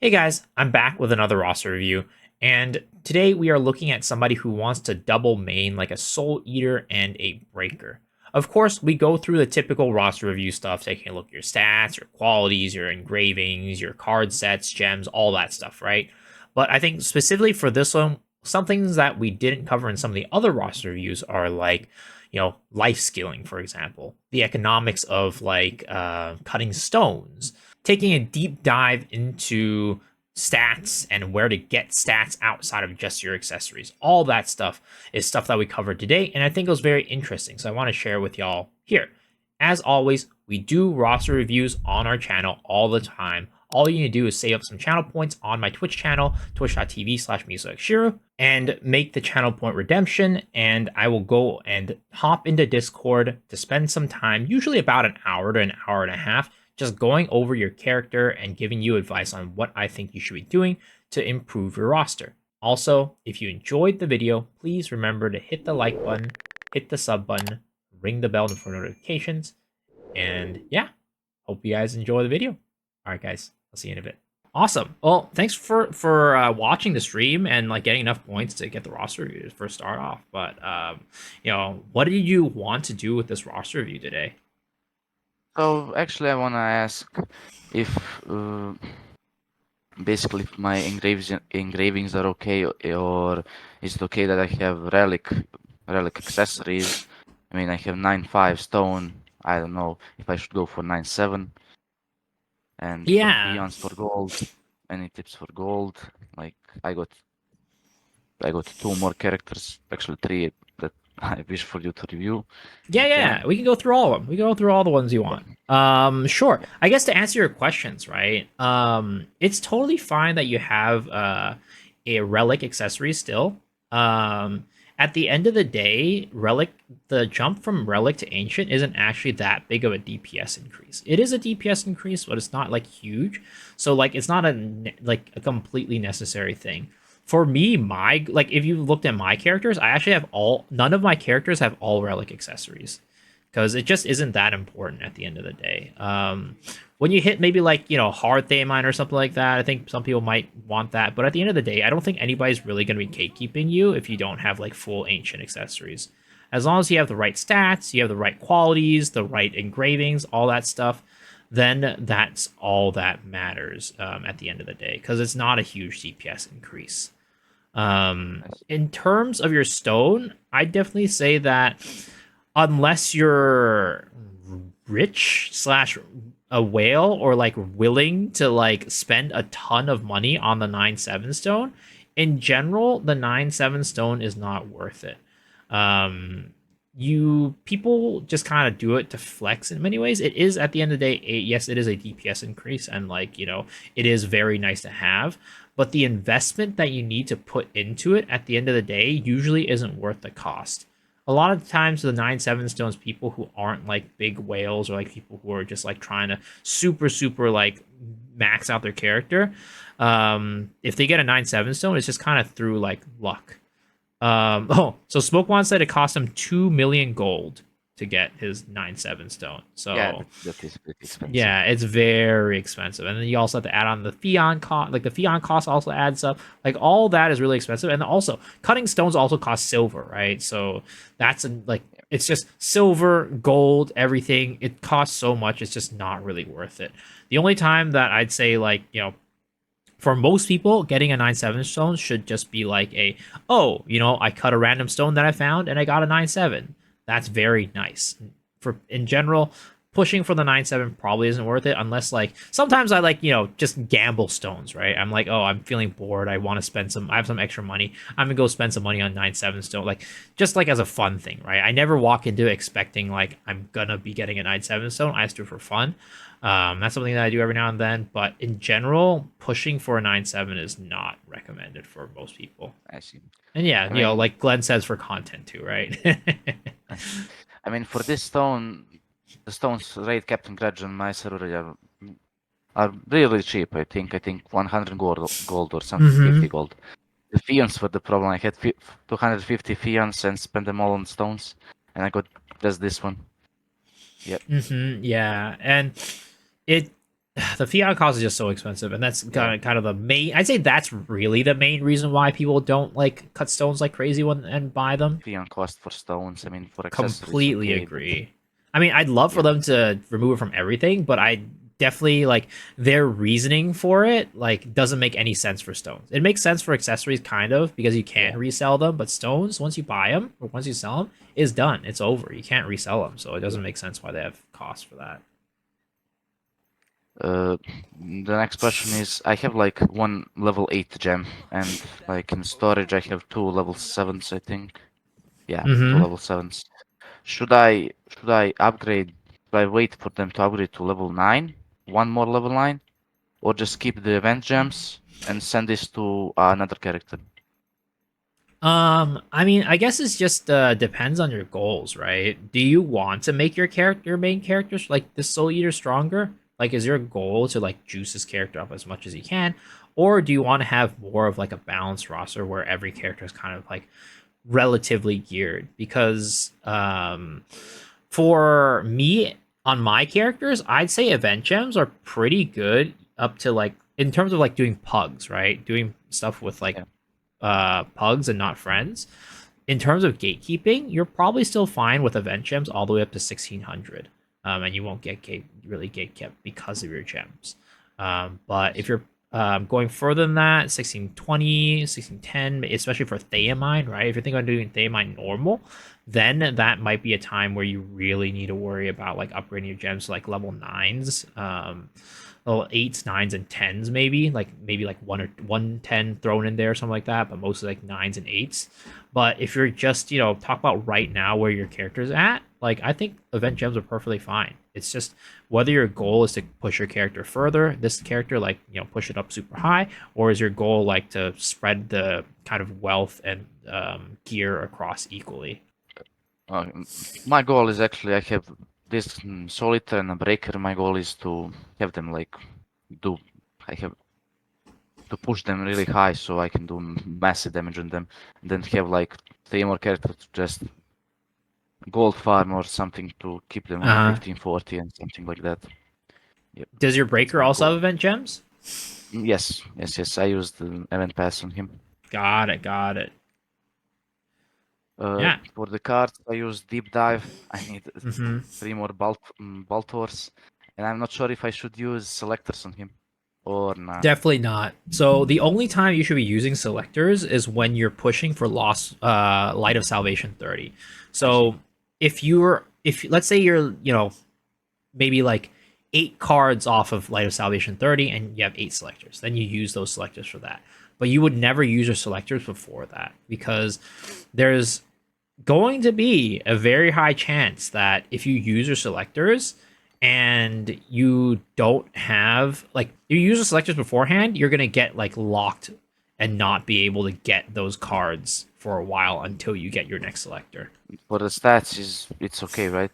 Hey guys, I'm back with another roster review, and today we are looking at somebody who wants to double main like a Soul Eater and a Breaker. Of course, we go through the typical roster review stuff, taking a look at your stats, your qualities, your engravings, your card sets, gems, all that stuff, right? But I think specifically for this one, some things that we didn't cover in some of the other roster reviews are like, life skilling, for example, the economics of like cutting stones, taking a deep dive into stats and where to get stats outside of just your accessories. All that stuff is stuff that we covered today, and I think it was very interesting. So I want to share with y'all here. As always, we do roster reviews on our channel all the time. All you need to do is save up some channel points on my Twitch channel, twitch.tv/MisoXshiro, and make the channel point redemption. And I will go and hop into Discord to spend some time, usually about an hour to an hour and a half, just going over your character and giving you advice on what I think you should be doing to improve your roster. Also, if you enjoyed the video, please remember to hit the like button, hit the sub button, ring the bell for notifications, and yeah, hope you guys enjoy the video. All right, guys, I'll see you in a bit. Awesome. Well, thanks for watching the stream and like getting enough points to get the roster review to first start off. But what did you want to do with this roster review today? So actually, I wanna ask if basically if my engravings are okay, or is it okay that I have relic accessories? I mean, I have 9.5 stone. I don't know if I should go for 9.7. And for Yeah. fiance for gold, any tips for gold? Like I got two more characters, actually three, that I wish for you to review. Yeah. We can go through all of them. We can go through all the ones you want. Sure. Yeah. I guess to answer your questions, right? It's totally fine that you have a relic accessory still. At the end of the day, relic the jump from relic to ancient isn't actually that big of a DPS increase. It is a DPS increase, but it's not like huge. So like it's not a completely necessary thing. For me, my like if you looked at my characters, I actually have none of my characters have all relic accessories because it just isn't that important at the end of the day. When you hit maybe like hard Thaymine or something like that, I think some people might want that, but at the end of the day, I don't think anybody's really going to be gatekeeping you if you don't have like full ancient accessories. As long as you have the right stats, you have the right qualities, the right engravings, all that stuff, then that's all that matters at the end of the day because it's not a huge DPS increase. In terms of your stone, I definitely say that unless you're rich slash a whale or like willing to like spend a ton of money on the 9-7 stone, in general, the 9-7 stone is not worth it. Um, you people just kind of do it to flex in many ways. It is at the end of the day, yes, it is a DPS increase, and like it is very nice to have. But the investment that you need to put into it at the end of the day usually isn't worth the cost. A lot of the times, the 9-7 stones, people who aren't like big whales or like people who are just like trying to super like max out their character, if they get a 9-7 stone, it's just kind of through like luck. So Smoke said it cost him 2 million gold to get his 9-7 stone. So Yeah, that is pretty expensive. yeah, it's very expensive. And then you also have to add on the Fion cost. Like the Fion cost also adds up. Like all that is really expensive. And also cutting stones also cost silver, right? So that's like it's just silver, gold, everything. It costs so much. It's just not really worth it. The only time that I'd say like, for most people, getting a 9-7 stone should just be like I cut a random stone that I found and I got a 9-7. That's very nice. For in general, pushing for the 9-7 probably isn't worth it unless like sometimes I like, just gamble stones, right? I'm like, oh, I'm feeling bored. I want to I have some extra money. I'm gonna go spend some money on 9-7 stone. Like just like as a fun thing, right? I never walk into it expecting like I'm gonna be getting a 9-7 stone. I just do it for fun. That's something that I do every now and then, but in general, pushing for a 9-7 is not recommended for most people. I see. And yeah, I mean, like Glenn says, for content too, right? I mean, for this stone, the stones rate Captain Grudge on my server are really cheap. I think 100 gold or something, 50 gold. The fions were the problem. I had 250 fions and spent them all on stones, and I got just this one. Yep. Yeah, and it The fiat cost is just so expensive, and that's Yeah, kind of the main. I'd say that's really the main reason why people don't like cut stones like crazy when and buy them. Fion cost for stones. I mean, for accessories, Completely okay, but agree. I mean, I'd love for yeah, them to remove it from everything, but I definitely like their reasoning for it. Like, doesn't make any sense for stones. It makes sense for accessories, kind of, because you can yeah. resell them. But stones, once you buy them or once you sell them, is done. It's over. You can't resell them, so it doesn't make sense why they have costs for that. Uh, the next question is, I have like one level 8 gem, and like in storage, I have two level 7s, I think. Yeah, two Mm-hmm. level 7s. Should I upgrade? Should I wait for them to upgrade to level 9? One more level 9? Or just keep the event gems and send this to another character? I mean, I guess it's just depends on your goals, right? Do you want to make your character, your main characters, like the Soul Eater stronger? Like, is your goal to like juice this character up as much as you can, or do you want to have more of like a balanced roster where every character is kind of like relatively geared? Because for me on my characters, I'd say event gems are pretty good up to like in terms of like doing pugs, right? Doing stuff with like Yeah. pugs and not friends. In terms of gatekeeping, you're probably still fine with event gems all the way up to 1600, and you won't get really gate kept because of your gems. But if you're going further than that, 1620, 1610, especially for Theamine, right? If you're thinking about doing Theamine normal, then that might be a time where you really need to worry about like upgrading your gems to like level nines. Level eights, nines, and tens, maybe like 1 or 110 thrown in there, or something like that, but mostly like nines and eights. But if you're just, talk about right now where your character's at, like I think event gems are perfectly fine. It's just whether your goal is to push your character further, this character, like, push it up super high, or is your goal like to spread the kind of wealth and gear across equally? Uh, my goal is actually I have this Solitaire and a Breaker. My goal is to have them like do I have to push them really high so I can do massive damage on them, and then have like three more characters to just gold farm or something to keep them on Uh-huh. 15, 40 and something like that. Yep, Does your that's breaker my also have goal. event gems? Yes, yes, yes. I used the event pass on him. Got it, got it. Yeah. For the cards, I use deep dive. I need Mm-hmm. three more Baltors, and I'm not sure if I should use selectors on him or not. Definitely not. So the only time you should be using selectors is when you're pushing for lost light of salvation 30. I see. So if let's say you're, maybe like 8 cards off of light of salvation 30 and you have 8 selectors, then you use those selectors for that. But you would never use your selectors before that because there's going to be a very high chance that if you use your selectors and you don't have like you use the selectors beforehand, you're gonna get like locked and not be able to get those cards for a while until you get your next selector. For the stats, is it's okay, right?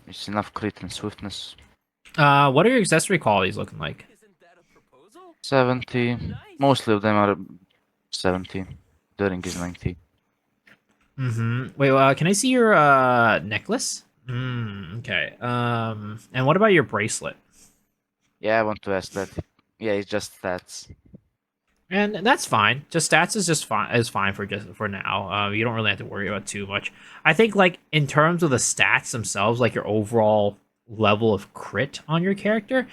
It's enough crit and swiftness. What are your accessory qualities looking like? 70. Mostly of them are 70. During is 90. Mm-hmm. Wait, can I see your necklace? Okay. And what about your bracelet? Yeah, I want to ask that. Yeah, it's just stats. And that's fine. Just stats is fine for just for now. You don't really have to worry about too much. I think like in terms of the stats themselves, like your overall level of crit on your character,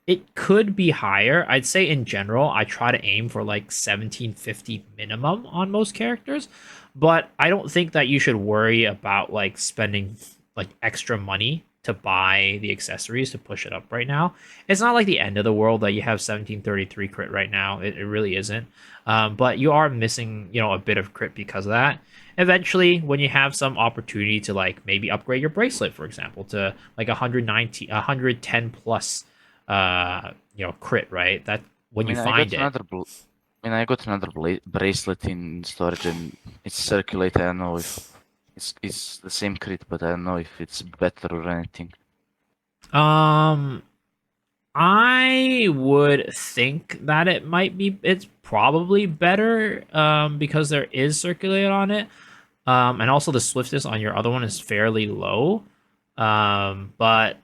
it could be higher. I'd say in general, I try to aim for like 1750 minimum on most characters, but I don't think that you should worry about like spending like extra money to buy the accessories to push it up right now. It's not like the end of the world that you have 1733 crit right now. It really isn't. But you are missing, a bit of crit because of that. Eventually, when you have some opportunity to like maybe upgrade your bracelet, for example, to like 190, 110 plus, crit, right? That I when you mean, I find got it. another I got another bracelet in storage and it's circulated. I don't know if it's the same crit, but I don't know if it's better or anything. Um, I would think that it's probably better because there is circulate on it. And also the swiftness on your other one is fairly low. But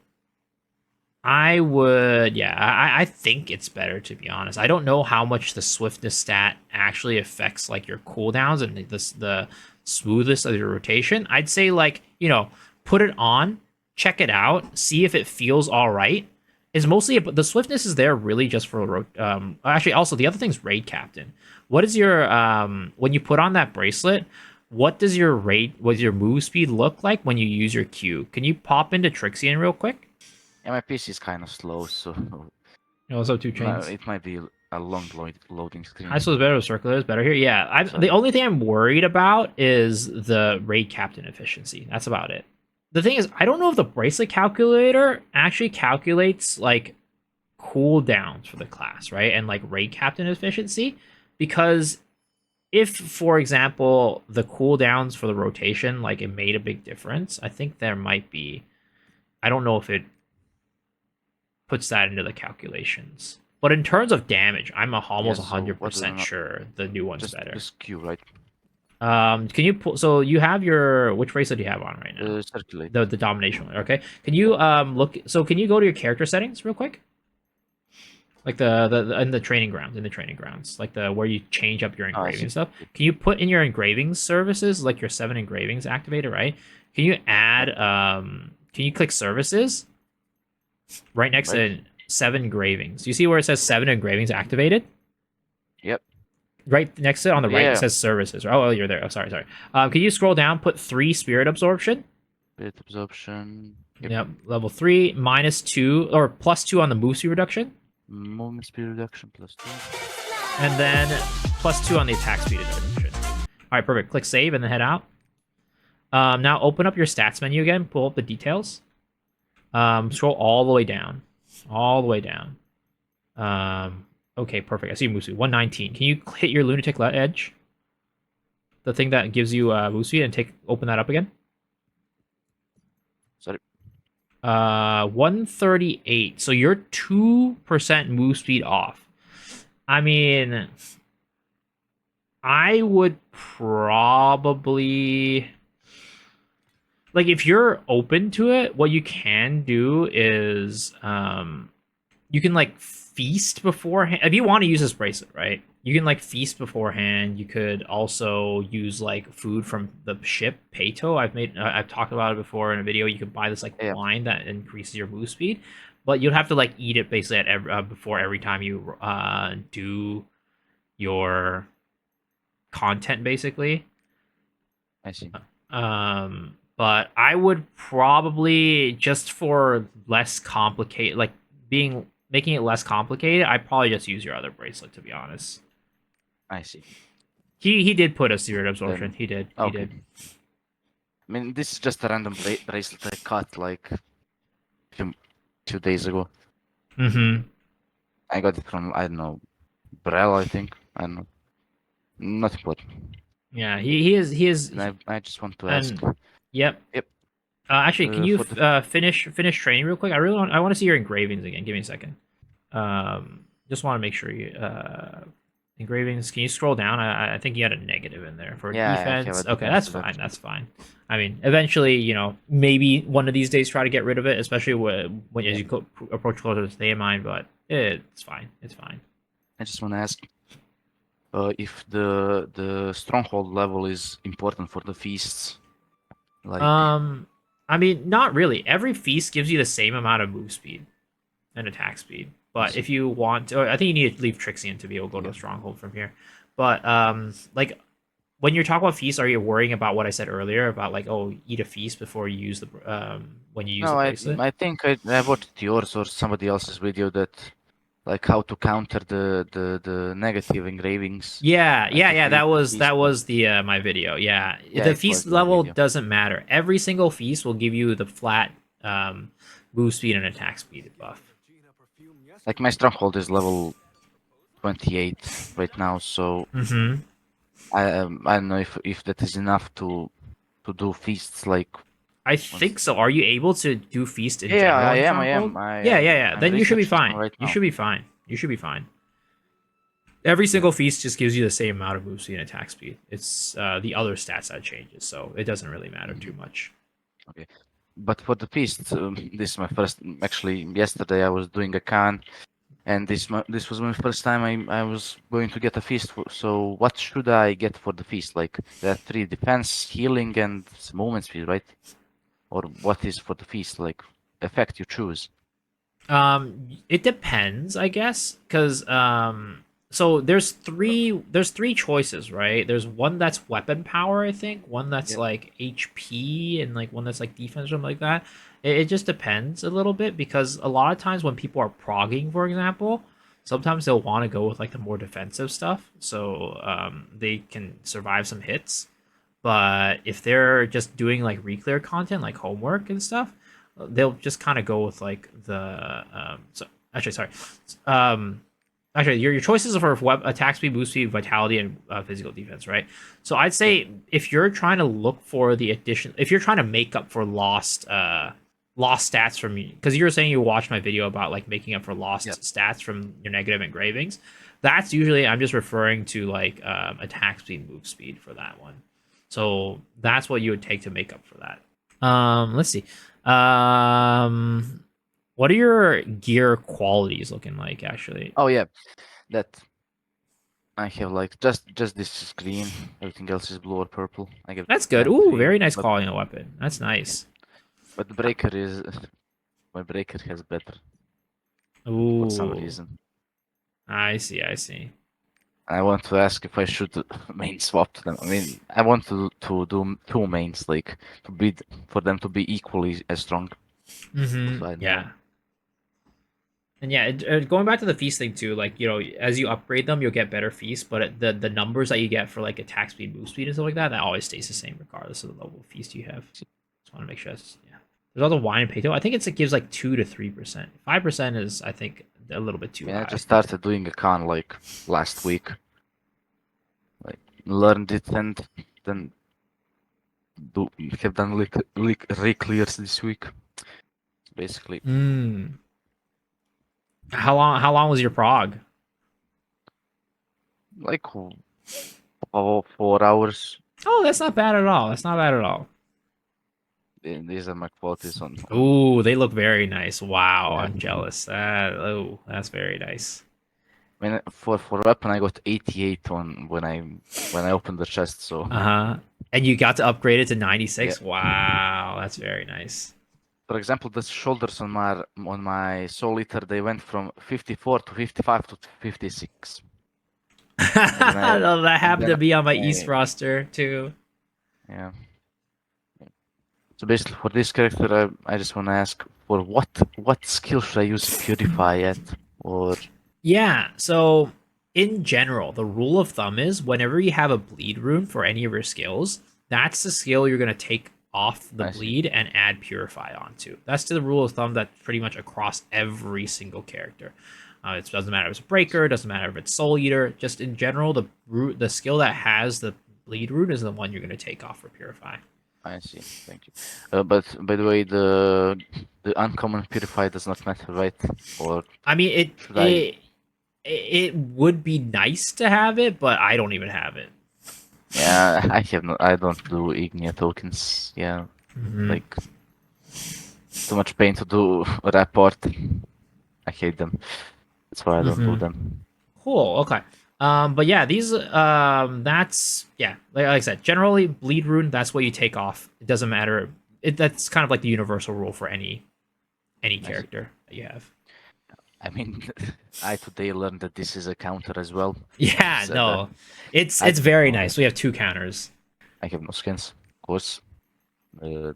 I would, yeah, I think it's better to be honest. I don't know how much the swiftness stat actually affects like your cooldowns and the smoothness of your rotation. I'd say like put it on, check it out, see if it feels all right. Is mostly the swiftness is there really just for actually also the other thing's raid captain. What is your when you put on that bracelet? What does your your move speed look like when you use your Q? Can you pop into Trixian real quick? Yeah, my PC is kind of slow, so Also two chains. it might be a long loading High screen. school is better with circular is better here. Yeah, the Sorry. only thing I'm worried about is the raid captain efficiency. That's about it. The thing is, I don't know if the bracelet calculator actually calculates like cooldowns for the class, right? And like raid captain efficiency, because if, for example, the cooldowns for the rotation like it made a big difference, I think there might be. I don't know if it puts that into the calculations. But in terms of damage, I'm Yeah, almost so what do 100% sure the new one's just better. this Q, right? Can you pull? So you have your which bracelet do you have on right now? Circulate. The domination one. Okay. Can Yeah. you look? So can you go to your character settings real quick? Like the in the training grounds, like the where you change up your Oh, I engraving see. stuff. Can you put in your engraving services, like your 7 engravings activated, right? Can you Yep. add can you click services right next Right. to 7 engravings? You see where it says 7 engravings activated? Yep. Right next to it on the right, it Yeah. says services. Oh, you're there. Oh, sorry. Can you scroll down? Put 3 spirit absorption. Bit absorption. Yep. Yep, level 3 -2 or +2 on the move speed reduction, Movement speed reduction +2. and then +2 on the attack speed reduction. All right, perfect. Click save and then head out. Now open up your stats menu again. Pull up the details. Scroll all the way down, all the way down. Okay, perfect. I see move speed 119. Can you hit your lunatic edge? The thing that gives you move speed and open that up again. Sorry. 138. So you're 2% move speed off. I mean, I would probably like if you're open to it, what you can do is you can like feast beforehand. If you want to use this bracelet, right? You can like feast beforehand. You could also use like food from the ship, Peto. I've talked about it before in a video. You could buy this like Yeah. wine that increases your move speed, but you'll have to like eat it basically at before every time you do your content, basically. I see. But I would probably just for less complicated, like being making it less complicated. I'd probably just use your other bracelet to be honest. I see. He did put a spirit absorption. Then He did. He okay. did. I mean, this is just a random bracelet I cut like few days ago. Mm-hmm. I got it from I don't know, Brel, I think. I don't know. Not important. Yeah. He is. And I just want to ask. And yep. Yep. Actually, can you For the finish training real quick? I want to see your engravings again. Give me a second. Just want to make sure you engravings. Can you scroll down? I think you had a negative in there for yeah, I have defense. a Okay, defense that's fine. reduction. That's fine. I mean, eventually, maybe one of these days try to get rid of it, especially when as Yeah. you approach closer to stay in mind. But it's fine. It's fine. I just want to ask if the stronghold level is important for the feasts. Like I mean, not really. Every feast gives you the same amount of move speed and attack speed. I But see. if you want, I think you need to leave Trixian to be able to go to Yeah. a stronghold from here. But like when you're talking about feasts, are you worrying about what I said earlier about like, oh, eat a feast before you use the when you use the No, bracelet? I think I watched yours or somebody else's video that like how to counter the negative engravings. Like if Yeah. you eat the feast. That was the my video. Yeah, Yeah, the it was feast your level video. doesn't matter. Every single feast will give you the flat move speed and attack speed buff. Like my stronghold is level 28 right now, so Mm-hmm. I don't know if that is enough to do feasts like I once. think so. Are you able to do feast in Yeah, general I in am. I Stronghold? am. I am. Yeah. I'm Then you should be researching some fine. right You now. should be fine. You should be fine. Every Yeah. single feast just gives you the same amount of move speed and attack speed. It's the other stats that changes, so it doesn't really matter too Mhm. much. Okay. But for the feast, this is my first. Actually, yesterday I was doing a can, and this was my first time I was going to get a feast. So what should I get for the feast? Like there are three: defense, healing, and movement speed, right? Or what is for the feast? Like effect you choose. It depends, I guess, because so there's three choices, right? There's one that's weapon power, I think, one that's Yeah. like HP, and like one that's like defense or something like that. It just depends a little bit because a lot of times when people are progging, for example, sometimes they'll want to go with like the more defensive stuff, so they can survive some hits. But if they're just doing like reclear content, like homework and stuff, they'll just kind of go with like the so actually sorry um actually your choices are for attack speed, boost speed, vitality, and physical defense, right? So I'd Yep. say if you're trying to look for the addition, if you're trying to make up for lost stats from you, because you were saying you watched my video about like making up for lost Yep. stats from your negative engravings, that's usually I'm just referring to like attack speed, move speed for that one. So that's what you would take to make up for that. Let's see. Um, what are your gear qualities looking like? Actually, Oh yeah, that I have like just this is green. Everything else is blue or purple. I give that's good. them Ooh, three. very nice But quality on the weapon. That's yeah, nice. but the breaker is my breaker has better for some Ooh, reason. I see. I see. I want to ask if I should main swap to them. I mean, I want to do two mains, like to be for them to be equally as strong. Mm-hmm. So I don't know. Yeah. And yeah, going back to the feast thing too, like as you upgrade them, you'll get better feast, but the numbers that you get for like attack speed, move speed, and stuff like that, that always stays the same regardless of the level of feast you have. Just want to make sure. Yeah. There's also wine and peto. I think it gives like 2 to 3%. 5% is, I think, a little bit I too mean, I high. just started doing a con like last week. Like learned it and then do have done like re-clears this week. Basically, Mm. How long was your prog? like 4 hours. Oh, that's not bad at all. That's not bad at all. These are my qualities on. Ooh, they look very nice. Wow, Yeah. I'm jealous. Oh, that's very nice. When for weapon I got 88 on when I opened the chest. So Uh-huh. And you got to upgrade it to yeah. 96? Wow, that's very nice. For example, the shoulders on my Soul Eater they went from 54 to 55 to 56, and then I Oh, that and happened then to be on my East I roster too. yeah. So basically, for this character, I just want to ask for what skill should I use Purify at or Yeah, so in general, the rule of thumb is whenever you have a bleed rune for any of your skills, that's the skill you're going to take off the I see. bleed and add purify onto. That's the rule of thumb that pretty much across every single character. It doesn't matter if it's a breaker, doesn't matter if it's soul eater. Just in general, the skill that has the bleed rune is the one you're going to take off for purify. I see. Thank you. But by the way, the uncommon Purify does not matter, right? Or I mean, it should I? it it would be nice to have it, but I don't even have it. Yeah, I have no. I don't do Ignia tokens. Yeah, Mm-hmm. like too much pain to do rapport. I hate them. That's why I don't do Mm-hmm. them. Cool. Okay. But yeah, these that's yeah, like I said, generally bleed rune, that's what you take off. It doesn't matter. That's kind of like the universal rule for any I see. character that you have. I mean, I today learned that this is a counter as well. Just Yeah, said that. no. It's I didn't very know that. nice. We have two counters. I have no skins, of course. The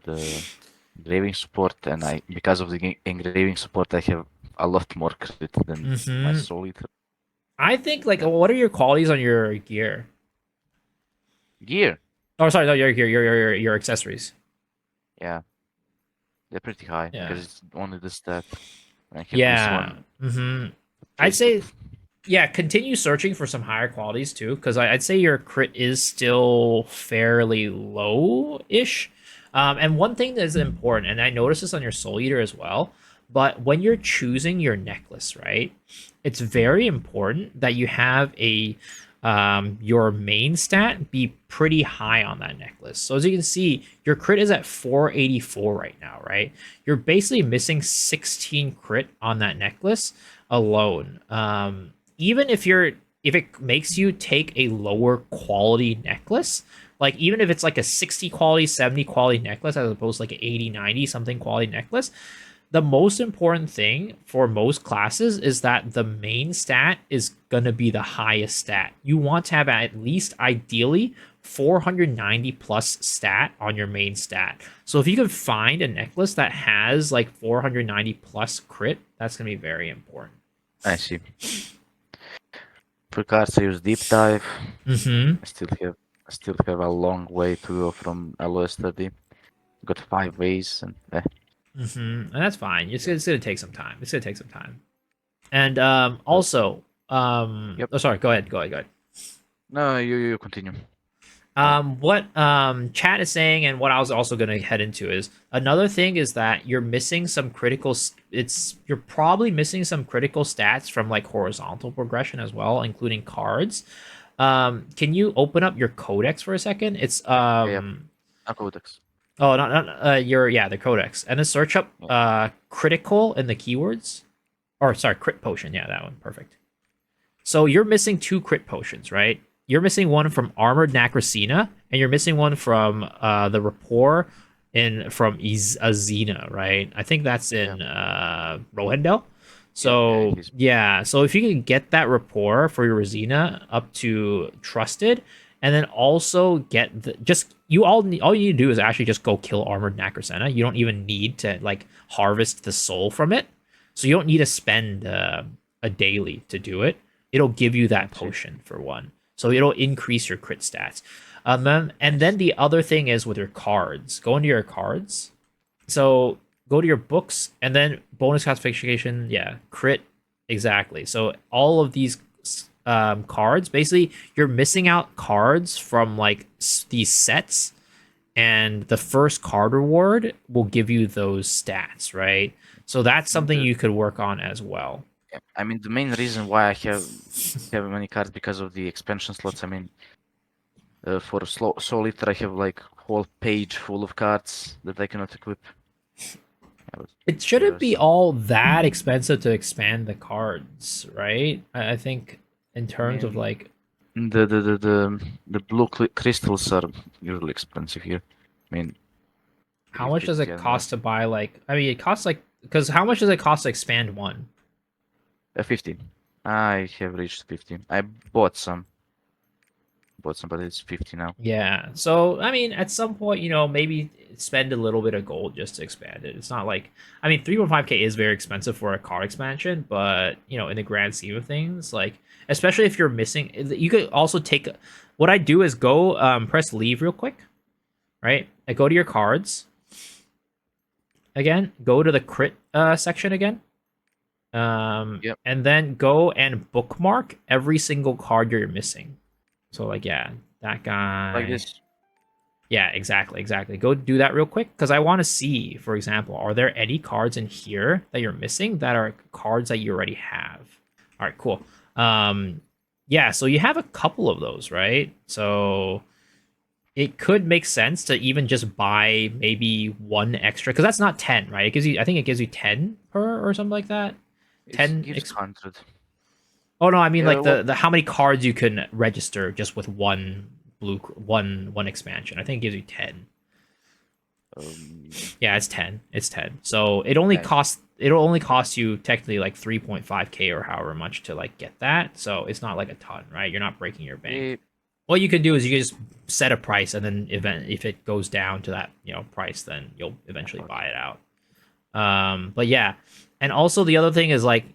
engraving support, and I because of the engraving support, I have a lot more crit than my Mm-hmm. Soul Eater. I think like Yeah. what are your qualities on your gear? Gear, Oh, sorry, no, your gear, your accessories. yeah, they're pretty high Yeah. because it's only the stat. I have this Yeah. one Mm-hmm. I'd chase, but say yeah, continue searching for some higher qualities too, because I'd say your crit is still fairly low-ish. And one thing that is important, and I noticed this on your Soul Eater as well, but when you're choosing your necklace, right, it's very important that you have your main stat be pretty high on that necklace. So as you can see, your crit is at 484 right now, right? You're basically missing 16 crit on that necklace alone. Even if it makes you take a lower quality necklace, like even if it's like a 60 quality, 70 quality necklace as opposed to like an 80, 90 something quality necklace, the most important thing for most classes is that the main stat is going to be the highest stat. You want to have at least ideally 490 plus stat on your main stat. So if you can find a necklace that has like 490 plus crit, that's going to be very important. I see. For cards, I use deep dive. Mm-hmm. I still have a long way to go from LOS 30. Got 5 ways and Mm-hmm. And that's fine. It's gonna take some time. It's gonna take some time. And uh, also, yep. oh sorry, go ahead, go ahead, go ahead. No, you continue. What chat is saying, and what I was also going to head into is another thing is that you're missing some critical. You're probably missing some critical stats from like horizontal progression as well, including cards. Can you open up your codex for a second? It's Yep. A codex. oh not your yeah the codex and then search up Yeah. critical in the keywords or sorry crit potion, yeah, that one, perfect. So you're missing two crit potions, right? You're missing one from Armored Nacrocina, and you're missing one from the Rapport in from Azina, right? I think that's Yeah. in Rohendel. Yeah, So it is. yeah, so if you can get that Rapport for your Rosina up to Trusted, and then also get the just all you need to do is actually just go kill Armored Nacrocina. You don't even need to like harvest the soul from it, so you don't need to spend a daily to do it. It'll give you I that see. potion for one. So it'll increase your crit stats. I And then see. the other thing is with your cards. Go into your cards. So go to your books and then bonus classification. Yeah, crit. Exactly. So all of these cards, basically, you're missing out cards from like these sets, and the first card reward will give you those stats, right? So that's something The, you could work on as well. yeah, I mean, the main reason why I have many cards because of the expansion slots. I mean, for Soul Eater, I have like whole page full of cards that I cannot equip. Yeah, but It there shouldn't are be some. all that expensive to expand the cards, right? I think in I terms of mean, like the blue crystals are usually expensive here. I mean, how much does 350, it I don't know. cost to buy like I mean it costs like because how much does it cost to expand one? 15. I have reached 15. I bought some, but it's 50 now. Yeah. So I mean at some point, maybe spend a little bit of gold just to expand it. It's not like I mean 3.5k is very expensive for a card expansion, but in the grand scheme of things, like especially if you're missing you could also take what I do is go press leave real quick, right? I go to your cards again, go to the crit section again, Yep, and then go and bookmark every single card you're missing. So like, yeah, that like guy. this. Yeah, exactly, exactly. Go do that real quick because I want to see, for example, are there any cards in here that you're missing that are cards that you already have? All right, cool. Yeah, so you have a couple of those, right? So it could make sense to even just buy maybe one extra because that's not 10, right? I think it gives you 10 per or something like that. It 10 gives 100. Oh no, I mean Yeah, like what? the how many cards you can register just with one expansion. I think it gives you 10. Yeah, it's 10. It's 10. So I it'll only cost you technically like 3.5k or however much to like get that. So it's not like a ton, right? You're not breaking your bank. see. What you can do is you can just set a price and then if it goes down to that, price, then you'll eventually buy it out. But yeah. And also the other thing is like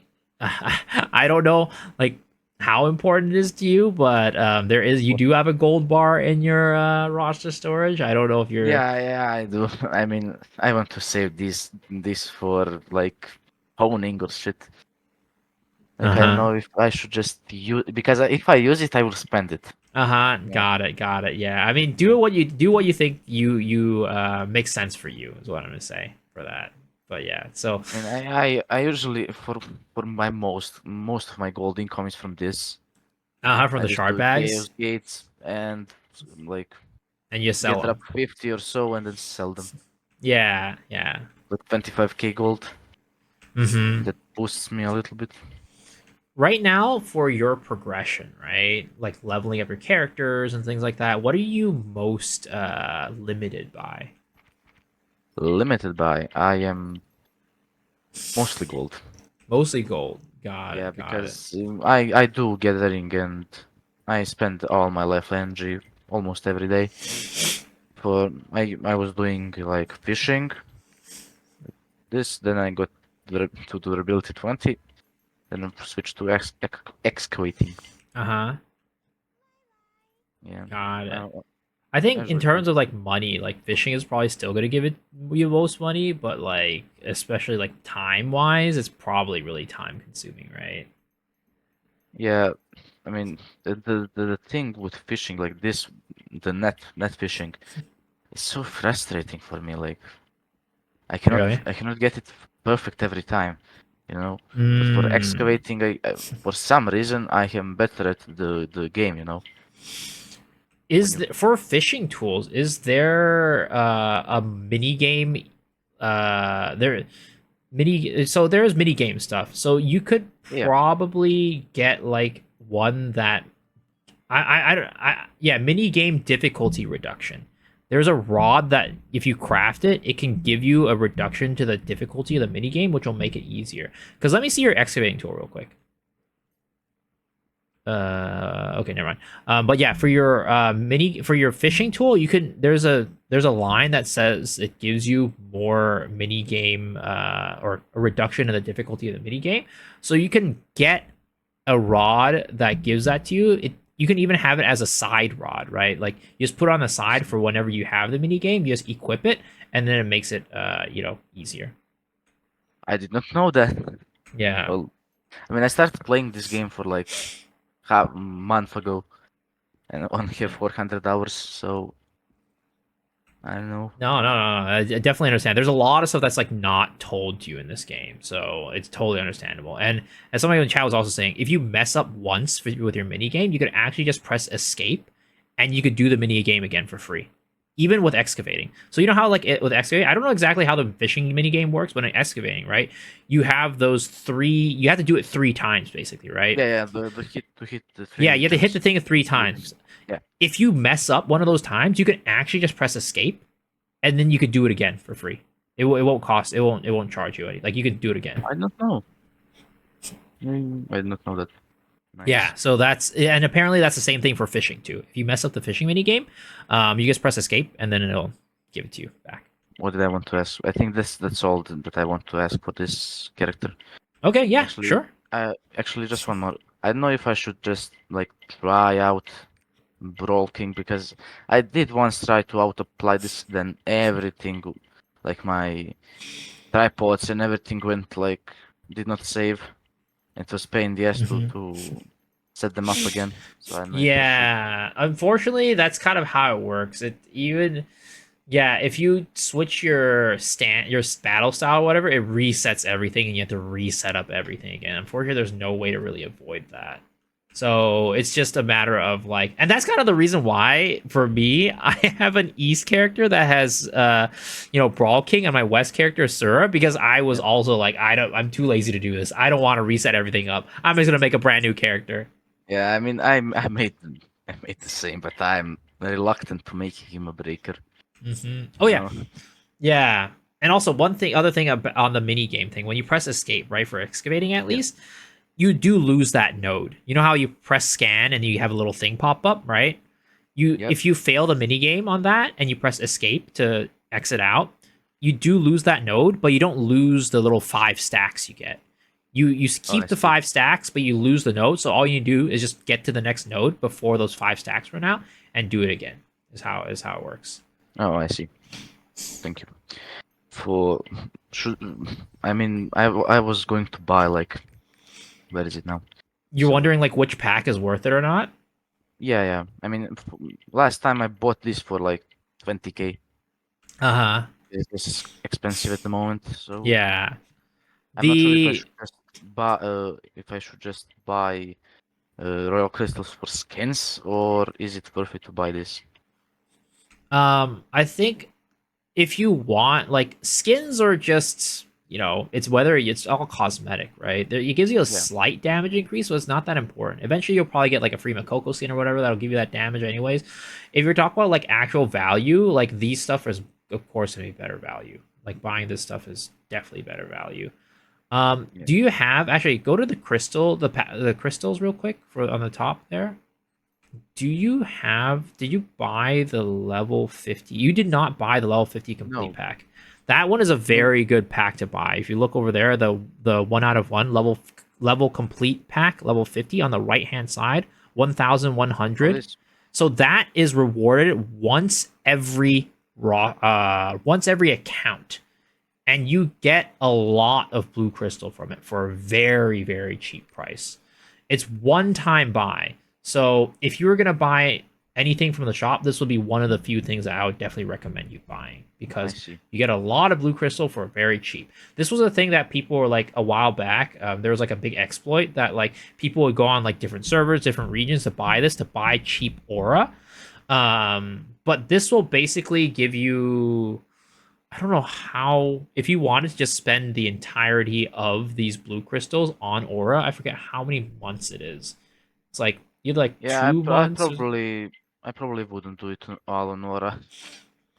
I don't know like how important it is to you, but you do have a gold bar in your roster storage. I don't know if you're Yeah, I do. I mean, I want to save this for like honing or shit. Like I don't uh-huh. know if I should just use because if I use it, I will spend it. Uh-huh. Yeah, Got it. Got it. Yeah. I mean, yeah. do what you think you makes sense for you is what I'm gonna say for that. But yeah. So I mean, I usually for my most of my gold income is from this. From I the just shard do chaos bags, gates and like and you sell get up them. 50 or so and then sell them Yeah, yeah. with 25k gold. Mm-hmm. That boosts me a little bit. Right now, for your progression, right, like leveling up your characters and things like that, what are you most limited by? Limited by I am mostly gold. Mostly gold. Got Yeah, it. Got it. because I do gathering and I spend all my life energy almost every day. For I was doing like fishing, this, then I got to durability 20, then I switched to excavating. Uh huh. Yeah, Got it. uh, I I think in usually terms of like money, like fishing is probably still gonna give it you most money, but like especially like time wise, it's probably really time consuming, right? yeah. I mean the thing with fishing like this, the net fishing, is so frustrating for me. Like Really? I cannot get it perfect every time, you know. But for Mm. excavating, for some reason I am better at the game, you know. When Is you for fishing tools? Is there a mini game? There mini. So there is mini game stuff. So you could Yeah, probably get like one that yeah, mini game difficulty reduction. There's a rod that if you craft it, it can give you a reduction to the difficulty of the mini game, which will make it easier. Because let me see your excavating tool real quick. Okay, never mind. But yeah, for your for your fishing tool, you can there's a line that says it gives you more mini game or a reduction in the difficulty of the mini game. So you can get a rod that gives that to you. You can even have it as a side rod, right? Like you just put it on the side for whenever you have the mini game. You just equip it, and then it makes it easier. I did not know that. Yeah. Well, I mean, I started playing this game for like half month ago, and I only have 400 hours, so I don't know. No, no, no, no. I definitely understand. There's a lot of stuff that's like not told to you in this game, so it's totally understandable. And as somebody in the chat was also saying, if you mess up once with your mini game, you could actually just press escape, and you could do the mini game again for free, even with excavating. So you know how like with excavating, I don't know exactly how the fishing mini game works, but in excavating, right, you have those three. You have to do it three times, basically, right? Yeah, yeah, the hit to hit the Yeah, three you have to hit the just thing three with times. yeah. If you mess up one of those times, you can actually just press escape and then you could do it again for free. It won't cost. It won't charge you any. Like you could do it again. I don't know. I did not know that. Yeah. Nice. So that's and apparently that's the same thing for fishing too. If you mess up the fishing mini game, you just press escape and then it'll give it to you back. What did I want to ask? I think that's all that I want to ask for this character. Okay. Yeah. Actually, Sure. actually just one more. I don't know if I should just like try out Brawl King because I did once try to auto apply this, then everything, like my tripods and everything went like did not save. It was pain in the ass Hmm. to set them up again. So I don't know if I should. Yeah. Unfortunately, that's kind of how it works. It even yeah, if you switch your battle style or whatever, it resets everything and you have to reset up everything again. Unfortunately, there's no way to really avoid that. So it's just a matter of like, and that's kind of the reason why for me, I have an East character that has, Brawl King, and my West character is Sura because I was Yeah. also like, I'm too lazy to do this. I don't want to reset everything up. I'm just gonna make a brand new character. Yeah, I mean, I made the same, but I'm reluctant to make him a breaker. Oh You yeah, know? yeah. And also other thing on the mini game thing, when you press escape, right, for excavating at Yeah. least, you do lose that node. You know how you press scan and you have a little thing pop up, right? Yep. If you fail the mini game on that and you press escape to exit out, you do lose that node, but you don't lose the little 5 stacks you get. You Oh, I keep the see. 5 stacks, but you lose the node. So all you do is just get to the next node before those 5 stacks run out and do it again. Is how it works. Oh, I see. Thank you. For should I mean I was going to buy like where is it now? You're So wondering like which pack is worth it or not? yeah, yeah. I mean last time I bought this for like 20k. Uh huh. This is expensive at the moment, so Yeah. I'm not sure The if I should just buy royal crystals for skins, or is it worth it to buy this? I think if you want like skins are just it's whether it's all cosmetic, right? It gives you a Yeah. slight damage increase, so it's not that important. Eventually, you'll probably get like a free Makoko skin or whatever that'll give you that damage, anyways. If you're talking about like actual value, like these stuff is of course gonna be better value. Like buying this stuff is definitely better value. Yeah. Do you have actually go to the crystal the crystals real quick for on the top there? Did you buy the level 50? You did not buy the level 50 complete No. pack. That one is a No. very good pack to buy. If you look over there, the one out of one level complete pack, level 50 on the right hand side, Oh, 1100. this. So that is rewarded once every account, and you get a lot of blue crystal from it for a very very cheap price. It's one time buy, so if you were going to buy anything from the shop, this would be one of the few things that I would definitely recommend you buying, I because see. you get a lot of blue crystal for very cheap. This was a thing that people were like a while back. There was like a big exploit that like people would go on like different servers, different regions to buy this to buy cheap aura. But this will basically give you, I don't know how, if you wanted to just spend the entirety of these blue crystals on aura, I forget how many months it is. It's like you have like Yeah, 2 months. I probably wouldn't do it all on Aura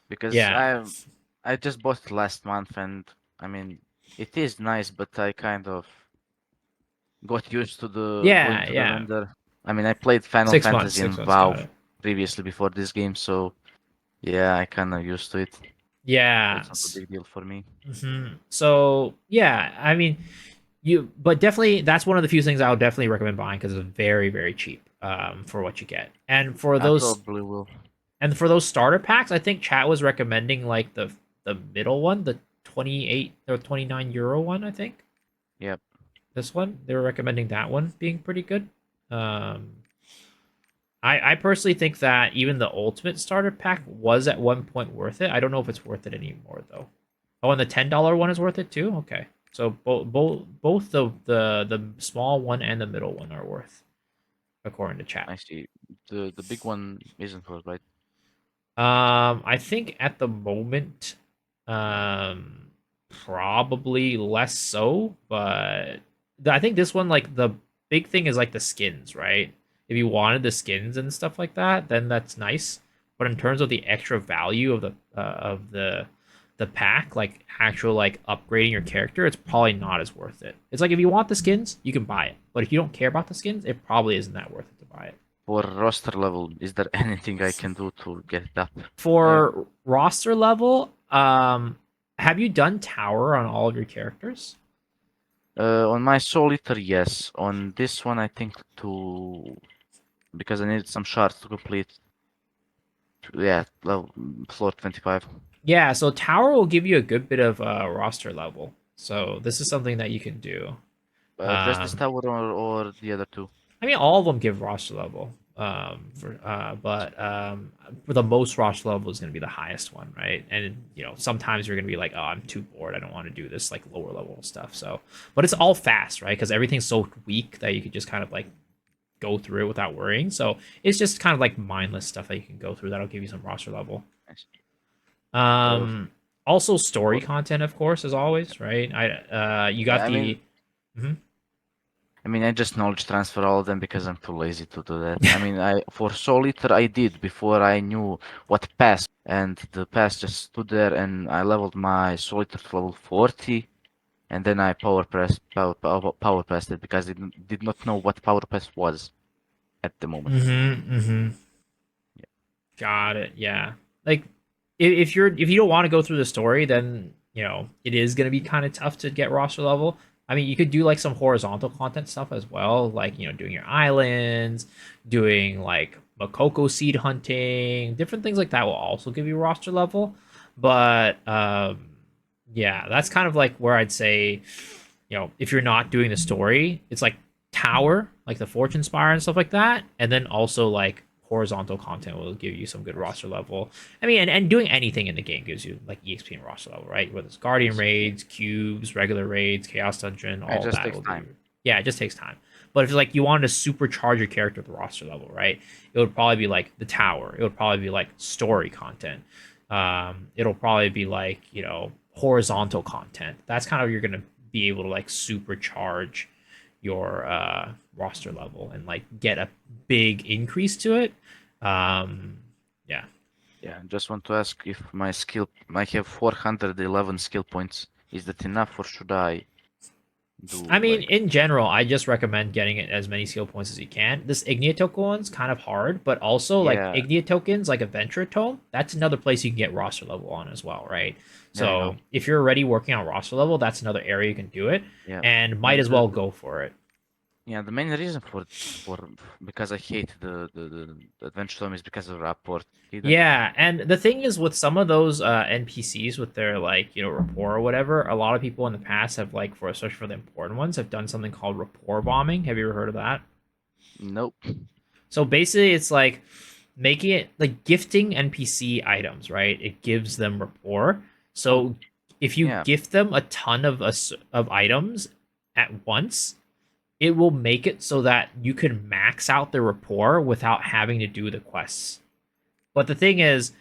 because Yeah, I just bought it last month, and I mean it is nice, but I kind of got used to the going yeah, to the yeah. vendor. I mean, I played Final 6 months, Fantasy 6 months. and WoW Got it. previously before this game, so yeah, I kind of used to it. So Yeah. it's not a big deal for me. So yeah, I mean, but definitely that's one of the few things I would definitely recommend buying because it's very very cheap for what you get, I probably will. and for those starter packs, I think chat was recommending like the middle one, the 28 or 29 euro one. I think Yep. this one they were recommending that one being pretty good. Um, I personally think that even the ultimate starter pack was at one point worth it. I don't know if it's worth it anymore though. Oh, and the $10 one is worth it too. Okay, so both the small one and the middle one are worth according to chat. I see. The big one isn't worth, right? I think at the moment, probably less so, but I think this one, like the big thing is like the skins, right? If you wanted the skins and stuff like that, then that's nice. But in terms of the extra value of the pack, like actual like upgrading your character, it's probably not as worth it. It's like if you want the skins, you can buy it, but if you don't care about the skins, it probably isn't that worth it to buy it. For roster level, is there anything I can do to get it up? Uh, For roster level, have you done tower on all of your characters? on my Soul Eater, yes. On this one, I think to because I needed some shards to complete. Yeah, level floor 25. Yeah, so tower will give you a good bit of roster level. So this is something that you can do. Just this Um, tower or the other two. I mean, all of them give roster level. But for the most roster level is going to be the highest one, right? And sometimes you're going to be like, oh, I'm too bored. I don't want to do this like lower level stuff. So, but it's all fast, right? Because everything's so weak that you could just kind of like go through it without worrying. So it's just kind of like mindless stuff that you can go through that'll give you some roster level. Nice. Uh, Also story for content, of course, as always, right? You got I mean, the. Mhm. I just knowledge transfer all of them because I'm too lazy to do that. I mean, I for Soul Eater I did before I knew what pass, and the pass just stood there, and I leveled my Soul Eater to level 40, and then I power pressed it because I did not know what power press was at the moment. Mhm. Got it. Yeah. Like if you don't want to go through the story, then it is gonna be kind of tough to get roster level. I mean, you could do like some horizontal content stuff as well, like doing your islands, doing like Makoko seed hunting, different things like that will also give you roster level. But yeah, that's kind of like where I'd say, if you're not doing the story, it's like tower, like the fortune spire and stuff like that, and then also like horizontal content will give you some good Nice. roster level. I mean, and doing anything in the game gives you like EXP and roster level, right? Whether it's I guardian see. raids, cubes, regular raids, chaos dungeon, It all just that takes will give time. you. Yeah, it just takes time. But if like you wanted to supercharge your character at the roster level, right? It would probably be like the tower. It would probably be like story content. It'll probably be like horizontal content. That's kind of you're gonna be able to like supercharge your roster level and like get a big increase to it. Um, yeah. Yeah, I just want to ask if my skill, I have 411 skill points. Is that enough, or should I do I mean, like? in general, I just recommend getting it as many skill points as you can. This Ignia token one's kind of hard, but also like Yeah, Ignia tokens, like Adventure Tome, that's another place you can get roster level on as well, right? yeah, I know. So if you're already working on roster level, that's another area you can do it, Yeah, and might and as well go for it. yeah, the main reason for because I hate the Adventure Tome is because of rapport. Hate that. Yeah, and the thing is with some of those NPCs with their like rapport or whatever, a lot of people in the past have like for especially for the important ones have done something called rapport bombing. Have you ever heard of that? Nope. So basically, it's like making it like gifting NPC items, right? It gives them rapport. Oh, So if you yeah, gift them a ton of items at once, it will make it so that you can max out their rapport without having to do the quests. But the thing is,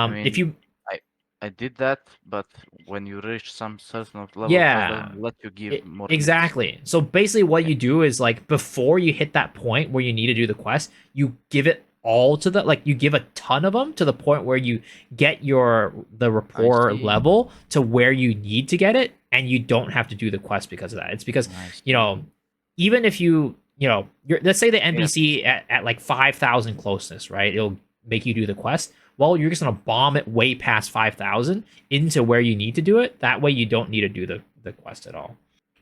I if mean, you I I did that, but when you reach some certain of level, it quest yeah, doesn't let you give more gifts. exactly. So basically, what Yeah, you do is like before you hit that point where you need to do the quest, you give it all to the like you give a ton of them to the point where you get the I rapport see. level to where you need to get it, and you don't have to do the quest because of that. It's because I you see. know even if let's say the Yeah, NPC at like 5,000 closeness, right? It'll make you do the quest. Well, you're just gonna bomb it way past 5,000 into where you need to do it. That way, you don't need to do the quest at all.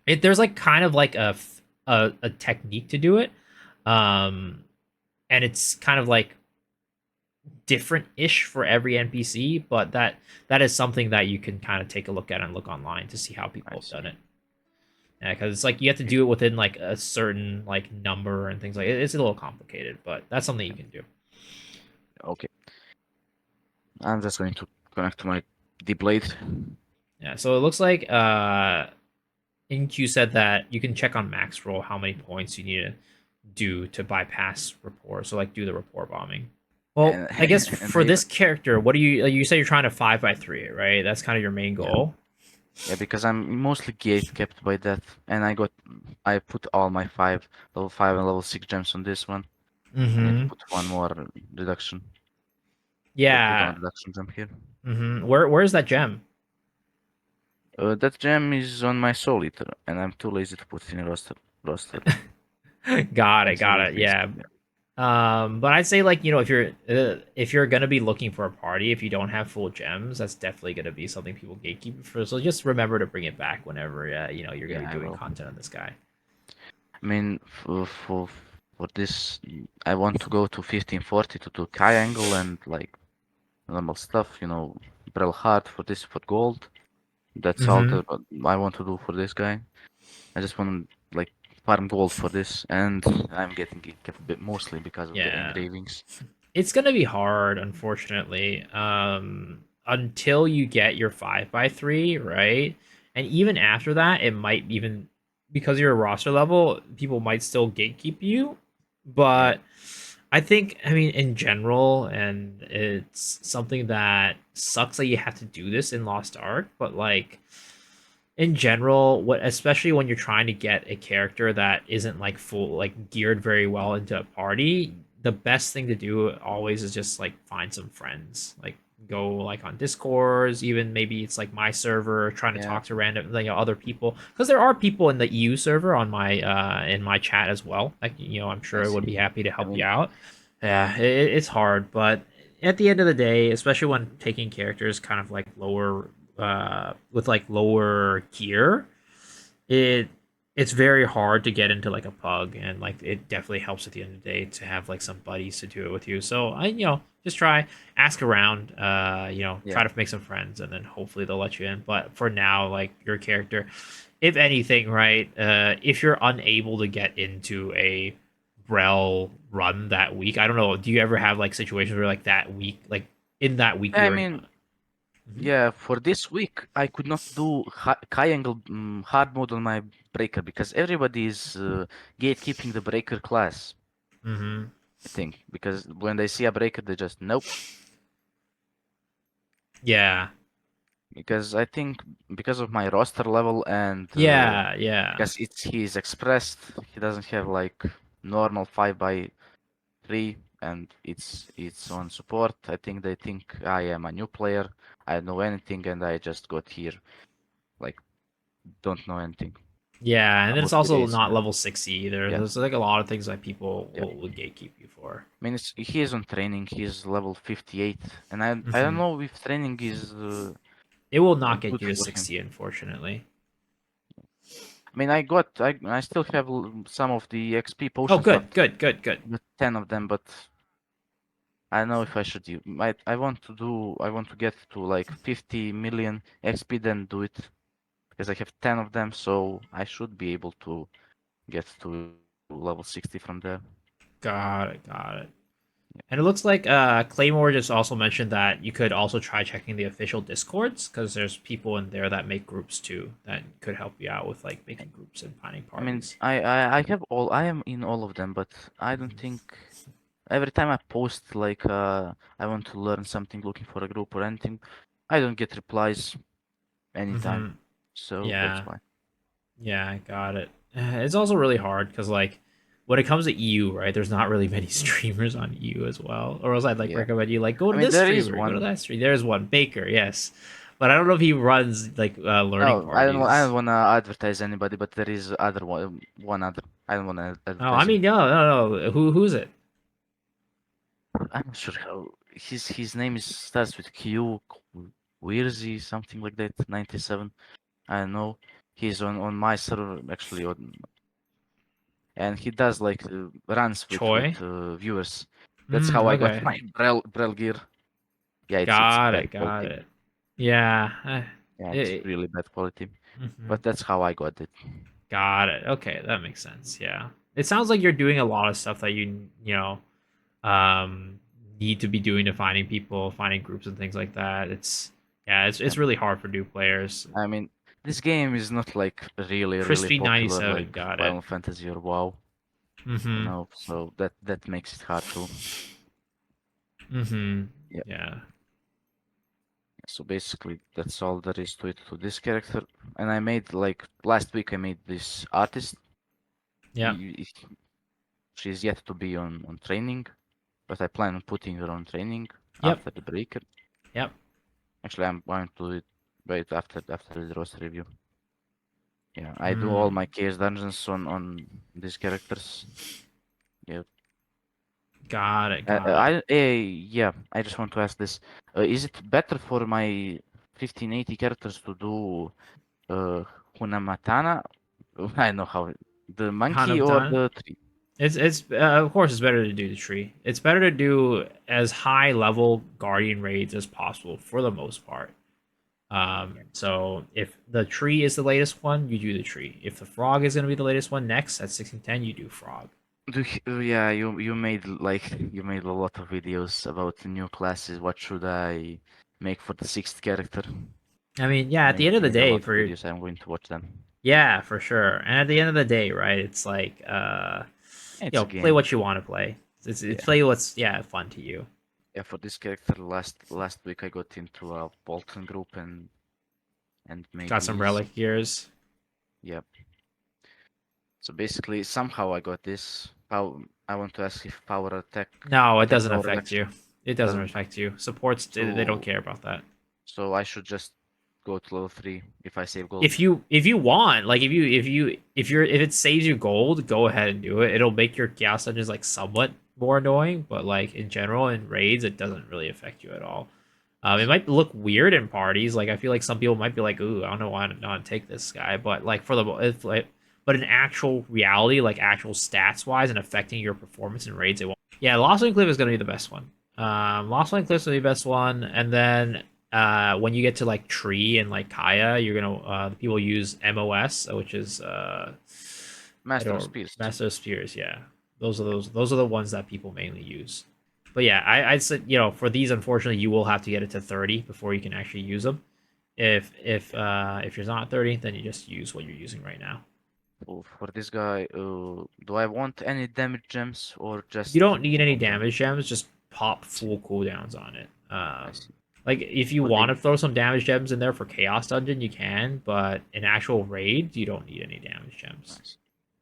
There's like kind of like a technique to do it, um, and it's kind of like different-ish for every NPC, but that is something that you can kind of take a look at and look online to see how I people have done see. it. Yeah, because it's like you have to do it within like a certain like number and things like it. It's a little complicated, but that's something you can do. Okay, I'm just going to connect to my D blade. Yeah, so it looks like InQ said that you can check on max roll how many points you need to do to bypass rapport. So like do the rapport bombing. Well, and I guess and for this character, what do you say you're trying to 5 by 3, right? That's kind of your main yeah, goal. yeah, because I'm mostly gate kept by that, and I put all my level 5 and level 6 gems on this one. I need to Mm-hmm. put one more reduction, cooldown Yeah. reduction gem here. Mm-hmm. Where's that gem? That gem is on my soul eater, and I'm too lazy to put it in a roster. Got it. It's a Got little it. fixed. Yeah. Yeah. But I'd say like if you're gonna be looking for a party, if you don't have full gems, that's definitely gonna be something people gatekeep for. So just remember to bring it back whenever you're gonna Yeah, be I doing will. content on this guy. I mean, for this, I want to go to 1540 to do triangle and like normal stuff, Braille hard for this for gold. That's all Mm-hmm. that I want to do for this guy. I just want to like farm gold for this, and I'm getting it kept mostly because of the Yeah. engravings. It's gonna be hard, unfortunately, until you get your 5 by 3, right? And even after that, it might even because you're a roster level, people might still gatekeep you. Yeah, But I think, I mean, in general, and it's something that sucks that you have to do this in Lost Ark, but like in general, what especially when you're trying to get a character that isn't like full like geared very well into a party, the best thing to do always is just like find some friends. Like go like on Discords, even maybe it's like my server, trying to yeah, talk to random other people. Because there are people in the EU server on my in my chat as well. Like I'm I sure I would see. be happy to I help you mean, out. Yeah, it's hard, but at the end of the day, especially when taking characters kind of like lower with like lower gear, it it's very hard to get into like a pug, and like it definitely helps at the end of the day to have like some buddies to do it with you. So I just try ask around, yeah, try to make some friends, and then hopefully they'll let you in. But for now, like your character, if anything, right, if you're unable to get into a Brel run that week, I don't know, do you ever have like situations where like that week, like in that week I you're in mean, Mhm. yeah. For this week, I could not do high angle hard mode on my breaker because everybody is gatekeeping the breaker class. Mm-hmm. I think because when they see a breaker, they just nope. Yeah. Because I think because of my roster level and Yeah. Yeah. because he's expressed, he doesn't have like normal 5x3 and it's on support. I think they think I am a new player. I don't know anything and I just got here like don't know anything Yeah, and then it's about the also race. not level 60 either. Yeah, There's like a lot of things that people yeah. will gatekeep you for. I mean, he is on training. He's level 58, and I don't Hmm. know if training is It will not get good you to for him. 60, unfortunately. I mean, I still have some of the XP Oh, potions good, left, good, good, good. with 10 of them, but I don't know if I should use. I want to get to like 50 million XP, then do it because I have 10 of them, so I should be able to get to level 60 from there. Got it, got it. Yeah. And it looks like Claymore just also mentioned that you could also try checking the official discords because there's people in there that make groups too that could help you out with like making groups and finding I mean, parties. I have all. I am in all of them, but I don't think every time I post like I want to learn something, looking for a group or anything, I don't get replies anytime. Mm-hmm. So that's Yeah, why. yeah, I got it. It's also really hard because like when it comes to EU, right? There's not really many streamers on EU as well. Or else I'd like Yeah. recommend you like go I to mean, this there is streamer, go to one. that stream. There's one Baker, yes, but I don't know if he runs like learning No, I don't parties. want to advertise anybody, but there is other one other. I don't want to Oh, I advertise him. mean, no, no, no. Who's it? I'm not sure how his name is starts with Q, Weirzy, something like that. 97. I don't know. He's on my server actually, and he does like runs with Choi. viewers. That's how I got Okay. my Brel gear. Yeah, it's Got bad it. Got quality. it. Yeah. Yeah, it's It, really bad quality. mhm. But that's how I got it. Got it. Okay, that makes sense. Yeah. It sounds like you're doing a lot of stuff that you know um need to be doing to finding people, finding groups and things like that. Yeah. It's really hard for new players. I mean, this game is not like really Crispy popular 97 like got it. Final Fantasy or WoW, Mhm. so that makes it hard too. Mhm. Yeah. Yeah. So basically, that's all there is to it to this character. And I made like last week I made this artist. Yep. She's yet to be on training, but I plan on putting her on training Yep. after the breaker. Yep. Actually, I'm going to do it right after the roster review. Yeah, I do all Mm. my chaos dungeons on these characters. Yeah. Got it. Got it. Yeah. I just want to ask this: is it better for my 1580 characters to do Hunamatana? I don't know how the monkey or Hanabatan. the tree. It's of course it's better to do the tree. It's better to do as high level guardian raids as possible for the most part. Yeah. So if the tree is the latest one, you do the tree. If the frog is going to be the latest one next at 1610, you do frog. Yeah, you made like you made a lot of videos about the new classes. What should I make for the sixth character? I mean, yeah, at the end You of the made a day, lot of for videos. I'm going to watch them. yeah, for sure. And at the end of the day, right, it's like It's a play game. what you want to play. It's Yeah. play what's fun to you. Yeah, for this character, last week I got into a Bolton group and made Got some these. relic gears. Yep. So basically, somehow I got this. I want to ask if power No, it attack doesn't power affect you. reduction It doesn't doesn't. affect you. Supports they don't So care about that. so I should just go to level 3 if I save gold. If you want, like if it saves you gold, go ahead and do it. It'll make your chaos dungeons like somewhat more annoying, but like in general in raids, it doesn't really affect you at all. It might look weird in parties. Like I feel like some people might be like, "Ooh, I don't know why I don't take this guy," but like for the if like, but in actual reality, like actual stats wise and affecting your performance in raids, it won't. Yeah, Lost Wing Cliff is gonna be the best one. Lost Wing Cliff is gonna be the best one, and then when you get to like Tree and like Kaya, you're gonna the people use MOS, which is I Master of don't Spears. Master of Spears. Yeah, those are the ones that people mainly use. But yeah, I'd say for these, unfortunately, you will have to get it to 30 before you can actually use them. If you're not 30, then you just use what you're using right now. Oh, for this guy, do I want any damage gems or You just don't need any cooldown? damage gems. Just pop I see. full cooldowns on it. I see. Like if you Would want they? to throw some damage gems in there for Chaos Dungeon, you can. But in actual raids, you don't need any damage gems. Nice.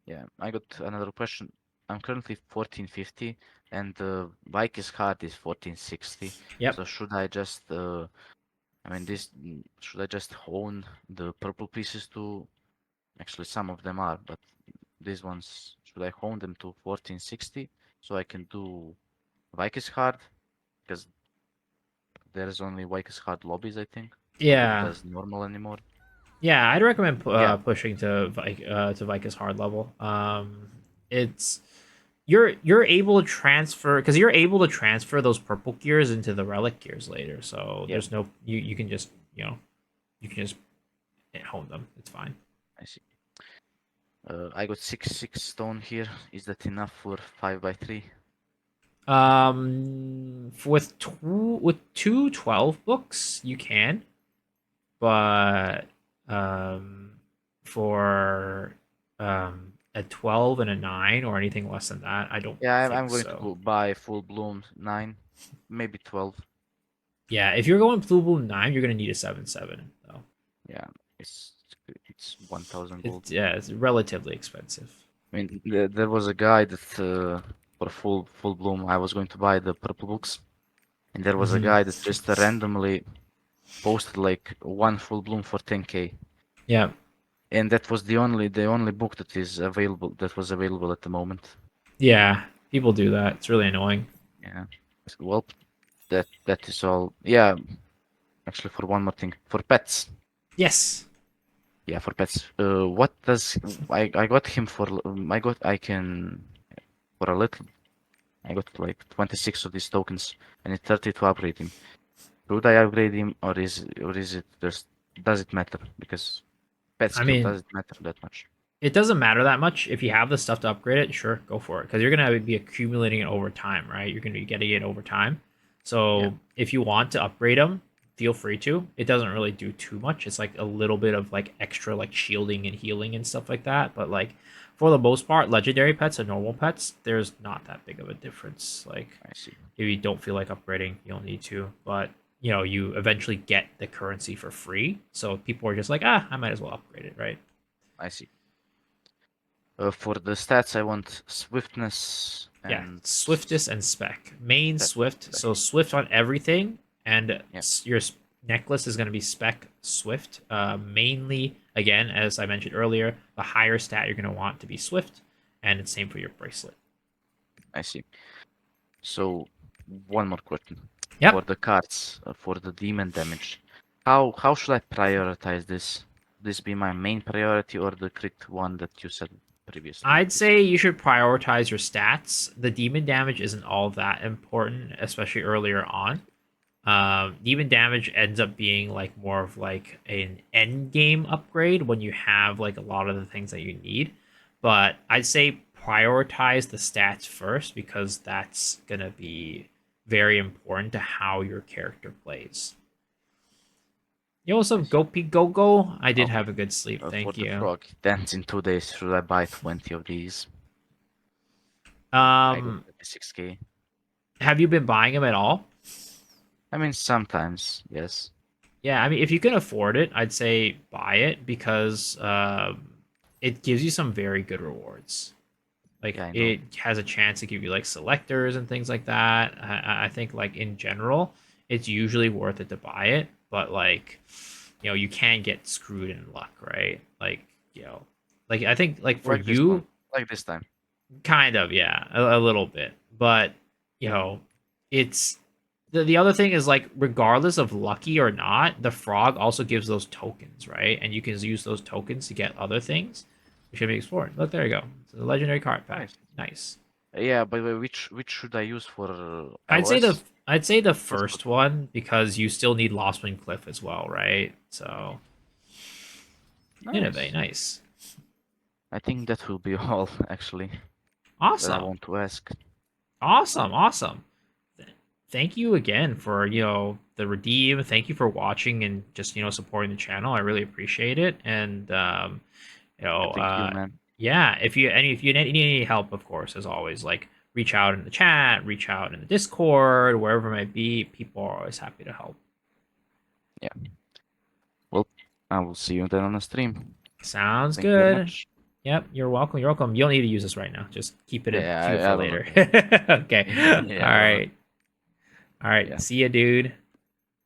Yeah, I got another question. I'm currently 1450 and the Viking's heart is 1460. Yep. So should I just I mean should I just hone the purple pieces to actually some of them are, but these ones should I hone them to 1460 so I can do Viking's heart because there's only Viking's heart lobbies I think. Nobody Yeah. does normal anymore. Yeah, I'd recommend Yeah, pushing to Vica's hard level. It's you're able to transfer because you're able to transfer those purple gears into the relic gears later. So yeah, there's no you can just you can just hone them. It's fine. I see. I got 6 stone here. Is that enough for 5 by 3? With two 12 books you can, but um, for a 12 and a 9 or anything less than that, I don't Yeah, I'm think going to so. go buy full bloom 9, maybe 12. Yeah, if you're going blue blue 9, you're gonna need a 7/7 though. Yeah, it's it's 1000 gold. It's yeah, it's relatively expensive. I mean, there was a guy that for full bloom I was going to buy the purple books, and there was a Hmm. guy that just randomly posted like one full bloom for 10k, Yeah, and that was the only book that was available at the moment. yeah, people do that. It's really annoying. Yeah. Well, that is all. Yeah, actually, for one more thing, for pets. Yes, Yeah, for pets. What does I got him for? I can for a little. I got like 26 of these tokens. I need 30 to upgrade him. Should I upgrade him, or is it just does it matter? Because pet I skill mean doesn't matter that much. it doesn't matter that much if you have the stuff to upgrade it. Sure, go for it because you're gonna be accumulating it over time, right? You're gonna be getting it over time. Yeah, So if you want to upgrade them, feel free to. It doesn't really do too much. It's like a little bit of like extra like shielding and healing and stuff like that. But like for the most part, legendary pets and normal pets, there's not that big of a difference. Like I see. if you don't feel like upgrading, you don't need to. But you eventually get the currency for free. So people are just like, I might as well upgrade it, right? I see. For the stats, I want swiftness Yeah, and swiftest and spec. Main that swift, spec. so swift on everything, and Yeah, your necklace is going to be spec swift. Mainly, again, as I mentioned earlier, the higher stat you're going to want to be swift, and it's same for your bracelet. I see. So one more question. For Yep, the cards, for the demon damage, how should I prioritize this? This be my main priority or the crit one that you said previously? I'd say you should prioritize your stats. The demon damage isn't all that important, especially earlier on. Demon damage ends up being like more of like an end game upgrade when you have like a lot of the things that you need. But I'd say prioritize the stats first because that's gonna be very important to how your character plays. Yo, what's I up, see. Go Pete Go Go? I did Okay. have a good sleep, For thank the you. frog, it ends in 2 days. Should I buy 20 of these? I got Um, 36k. have you been buying them at all? I mean, sometimes, yes. Yeah, I mean, if you can afford it, I'd say buy it because it gives you some very good rewards. Like Yeah, I know. it has a chance to give you like selectors and things like that. I think like in general, it's usually worth it to buy it, but like you can get screwed in luck, right? Like like I think like for Like this one. you, Like this time. kind of yeah, a little bit, but you know, it's the other thing is like regardless of lucky or not, the frog also gives those tokens, right? And you can use those tokens to get other things, which should be explored. Look, there you go. It's a legendary card pack. Nice. Nice. Yeah, by the way, which should I use for I'd say the LOS? I'd say the Let's put first one because you still need Lost Wind Cliff as well, right? So innovate, nice. nice, I think that will be all actually that I awesome, want to ask. awesome. Thank you again for the redeem. Thank you for watching and just supporting the channel. I really appreciate it. And I think you, man. Yeah, if you need any help, of course, as always, like reach out in the chat, reach out in the Discord, wherever it might be. People are always happy to help. Yeah. Well, I will see you then on the stream. Sounds Thank you very good. much. Yep, you're welcome. You're welcome. You don't need to use this right now. Just keep it in Yeah, queue for I will later. not. Okay. Yeah, All I will not. right. All right. Yeah. See ya, dude.